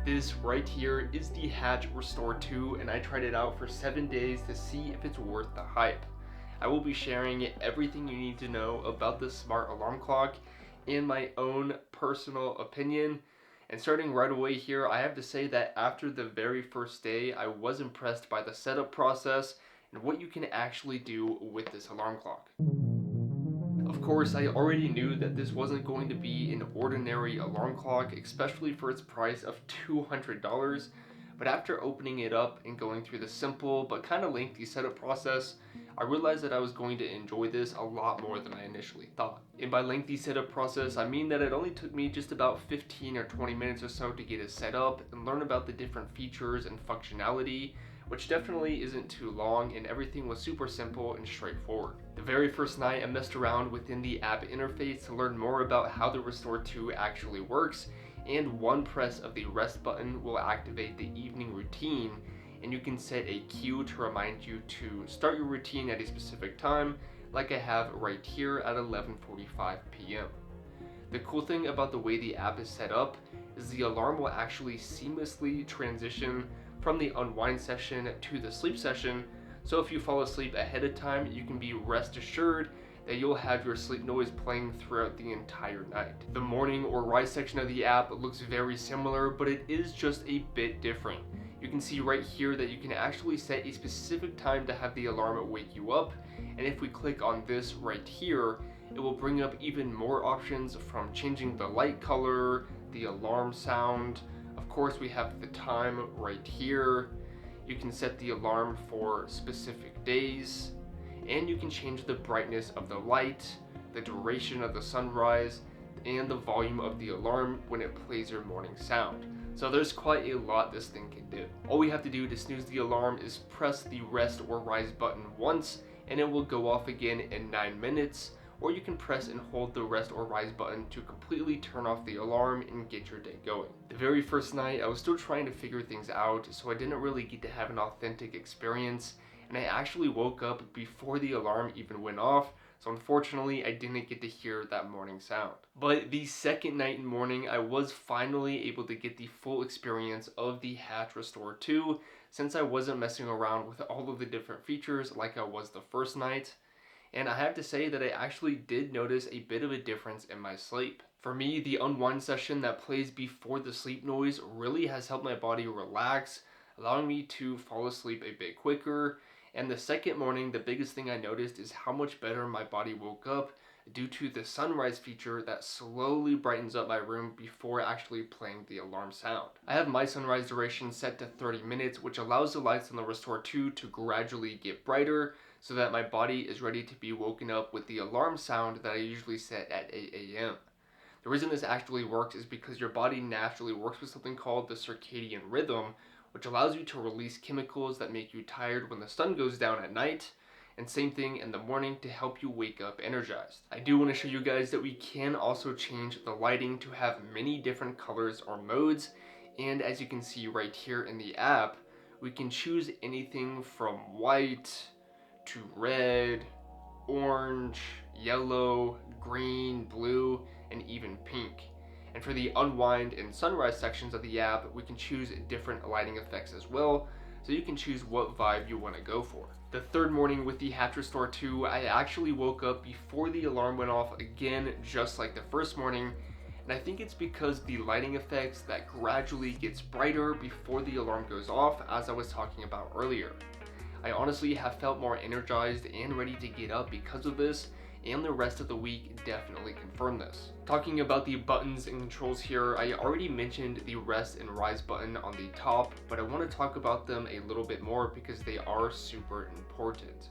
This right here is the Hatch Restore 2, and I tried it out for 7 days to see if it's worth the hype. I will be sharing everything you need to know about the smart alarm clock in my own personal opinion. And starting right away here, I have to say that after the very first day, I was impressed by the setup process and what you can actually do with this alarm clock. Of course, I already knew that this wasn't going to be an ordinary alarm clock, especially for its price of $200, but after opening it up and going through the simple but kind of lengthy setup process, I realized that I was going to enjoy this a lot more than I initially thought. And by lengthy setup process, I mean that it only took me just about 15 or 20 minutes or so to get it set up and learn about the different features and functionality, which definitely isn't too long, and everything was super simple and straightforward. The very first night, I messed around within the app interface to learn more about how the Restore 2 actually works, and one press of the rest button will activate the evening routine, and you can set a cue to remind you to start your routine at a specific time, like I have right here at 11:45 p.m. The cool thing about the way the app is set up is the alarm will actually seamlessly transition from the unwind session to the sleep session, so if you fall asleep ahead of time, you can be rest assured that you'll have your sleep noise playing throughout the entire night. The morning or rise section of the app looks very similar, but it is just a bit different. You can see right here that you can actually set a specific time to have the alarm wake you up, and if we click on this right here, it will bring up even more options, from changing the light color, the alarm sound. Of course, we have the time right here. You can set the alarm for specific days, and you can change the brightness of the light, the duration of the sunrise, and the volume of the alarm when it plays your morning sound. So there's quite a lot this thing can do. All we have to do to snooze the alarm is press the rest or rise button once, and it will go off again in 9 minutes, or you can press and hold the rest or rise button to completely turn off the alarm and get your day going. The very first night, I was still trying to figure things out, so I didn't really get to have an authentic experience, and I actually woke up before the alarm even went off, so unfortunately I didn't get to hear that morning sound. But the second night and morning, I was finally able to get the full experience of the Hatch Restore 2, since I wasn't messing around with all of the different features like I was the first night. And I have to say that I actually did notice a bit of a difference in my sleep. For me, the unwind session that plays before the sleep noise really has helped my body relax, allowing me to fall asleep a bit quicker. And the second morning, the biggest thing I noticed is how much better my body woke up due to the sunrise feature that slowly brightens up my room before actually playing the alarm sound. I have my sunrise duration set to 30 minutes, which allows the lights on the Restore 2 to gradually get brighter, so that my body is ready to be woken up with the alarm sound that I usually set at 8 a.m. The reason this actually works is because your body naturally works with something called the circadian rhythm, which allows you to release chemicals that make you tired when the sun goes down at night, and same thing in the morning to help you wake up energized. I do want to show you guys that we can also change the lighting to have many different colors or modes, and as you can see right here in the app, we can choose anything from white to red, orange, yellow, green, blue, and even pink. And for the unwind and sunrise sections of the app, we can choose different lighting effects as well, so you can choose what vibe you want to go for. The third morning with the Hatch Restore 2, I actually woke up before the alarm went off again, just like the first morning, and I think it's because the lighting effects that gradually gets brighter before the alarm goes off, as I was talking about earlier. I honestly have felt more energized and ready to get up because of this, and the rest of the week definitely confirmed this. Talking about the buttons and controls here, I already mentioned the rest and rise button on the top, but I want to talk about them a little bit more because they are super important.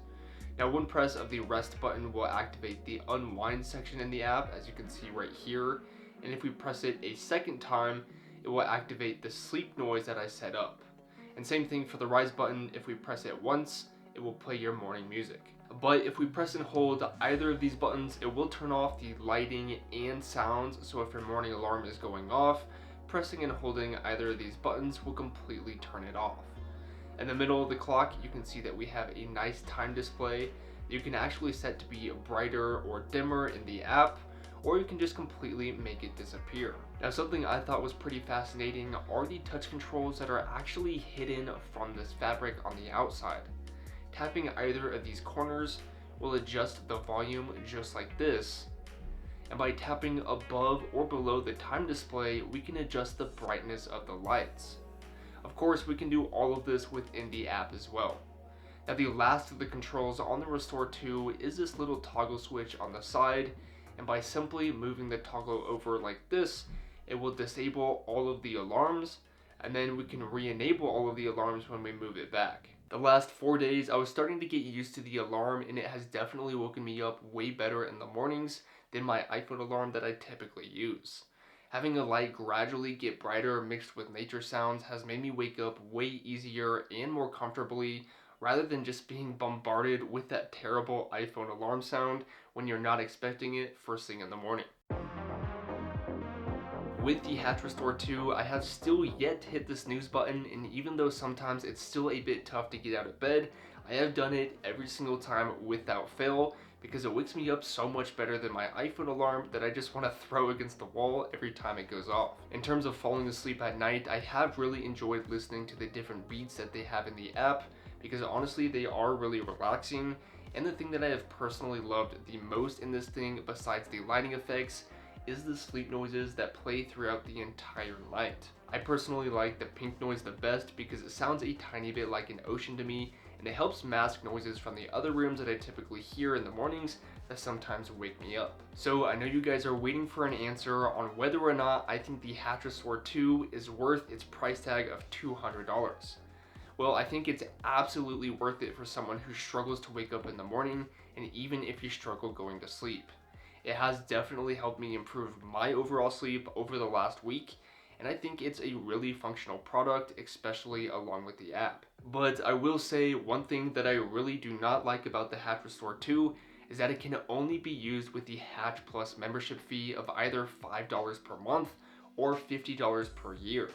Now, one press of the rest button will activate the unwind section in the app, as you can see right here, and if we press it a second time, it will activate the sleep noise that I set up. And same thing for the rise button, if we press it once, it will play your morning music. But if we press and hold either of these buttons, it will turn off the lighting and sounds, so if your morning alarm is going off, pressing and holding either of these buttons will completely turn it off. In the middle of the clock, you can see that we have a nice time display that you can actually set to be brighter or dimmer in the app, or you can just completely make it disappear. Now, something I thought was pretty fascinating are the touch controls that are actually hidden from this fabric on the outside. Tapping either of these corners will adjust the volume just like this, and by tapping above or below the time display, we can adjust the brightness of the lights. Of course, we can do all of this within the app as well. Now, the last of the controls on the Restore 2 is this little toggle switch on the side, and by simply moving the toggle over like this, it will disable all of the alarms, and then we can re-enable all of the alarms when we move it back. The last 4 days, I was starting to get used to the alarm, and it has definitely woken me up way better in the mornings than my iPhone alarm that I typically use. Having a light gradually get brighter mixed with nature sounds has made me wake up way easier and more comfortably, rather than just being bombarded with that terrible iPhone alarm sound when you're not expecting it first thing in the morning. With the Hatch Restore 2, I have still yet to hit the snooze button, and even though sometimes it's still a bit tough to get out of bed, I have done it every single time without fail because it wakes me up so much better than my iPhone alarm that I just want to throw against the wall every time it goes off. In terms of falling asleep at night, I have really enjoyed listening to the different beats that they have in the app because honestly they are really relaxing, and the thing that I have personally loved the most in this thing besides the lighting effects is the sleep noises that play throughout the entire night. I personally like the pink noise the best because it sounds a tiny bit like an ocean to me, and it helps mask noises from the other rooms that I typically hear in the mornings that sometimes wake me up. So I know you guys are waiting for an answer on whether or not I think the Hatch Restore 2 is worth its price tag of $200. Well, I think it's absolutely worth it for someone who struggles to wake up in the morning, and even if you struggle going to sleep. It has definitely helped me improve my overall sleep over the last week, and I think it's a really functional product, especially along with the app. But I will say one thing that I really do not like about the Hatch Restore 2 is that it can only be used with the Hatch Plus membership fee of either $5 per month or $50 per year.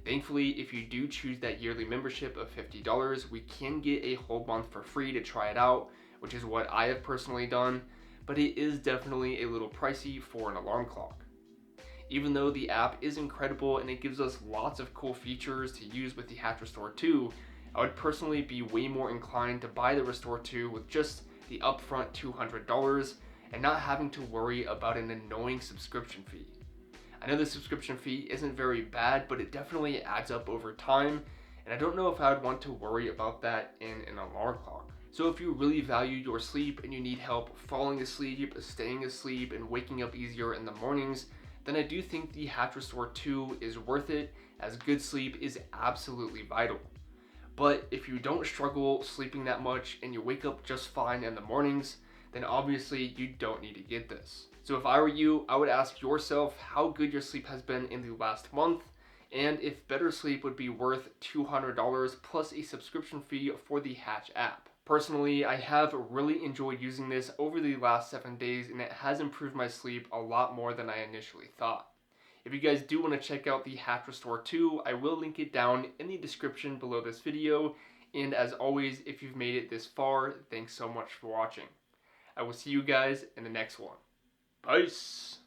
Thankfully, if you do choose that yearly membership of $50, we can get a whole month for free to try it out, which is what I have personally done, but it is definitely a little pricey for an alarm clock. Even though the app is incredible and it gives us lots of cool features to use with the Hatch Restore 2, I would personally be way more inclined to buy the Restore 2 with just the upfront $200 and not having to worry about an annoying subscription fee. I know the subscription fee isn't very bad, but it definitely adds up over time, and I don't know if I would want to worry about that in an alarm clock. So if you really value your sleep and you need help falling asleep, staying asleep, and waking up easier in the mornings, then I do think the Hatch Restore 2 is worth it, as good sleep is absolutely vital. But if you don't struggle sleeping that much and you wake up just fine in the mornings, then obviously you don't need to get this. So if I were you, I would ask yourself how good your sleep has been in the last month, and if better sleep would be worth $200 plus a subscription fee for the Hatch app. Personally, I have really enjoyed using this over the last 7 days, and it has improved my sleep a lot more than I initially thought. If you guys do want to check out the Hatch Restore 2, I will link it down in the description below this video, and as always, if you've made it this far, thanks so much for watching. I will see you guys in the next one. Peace!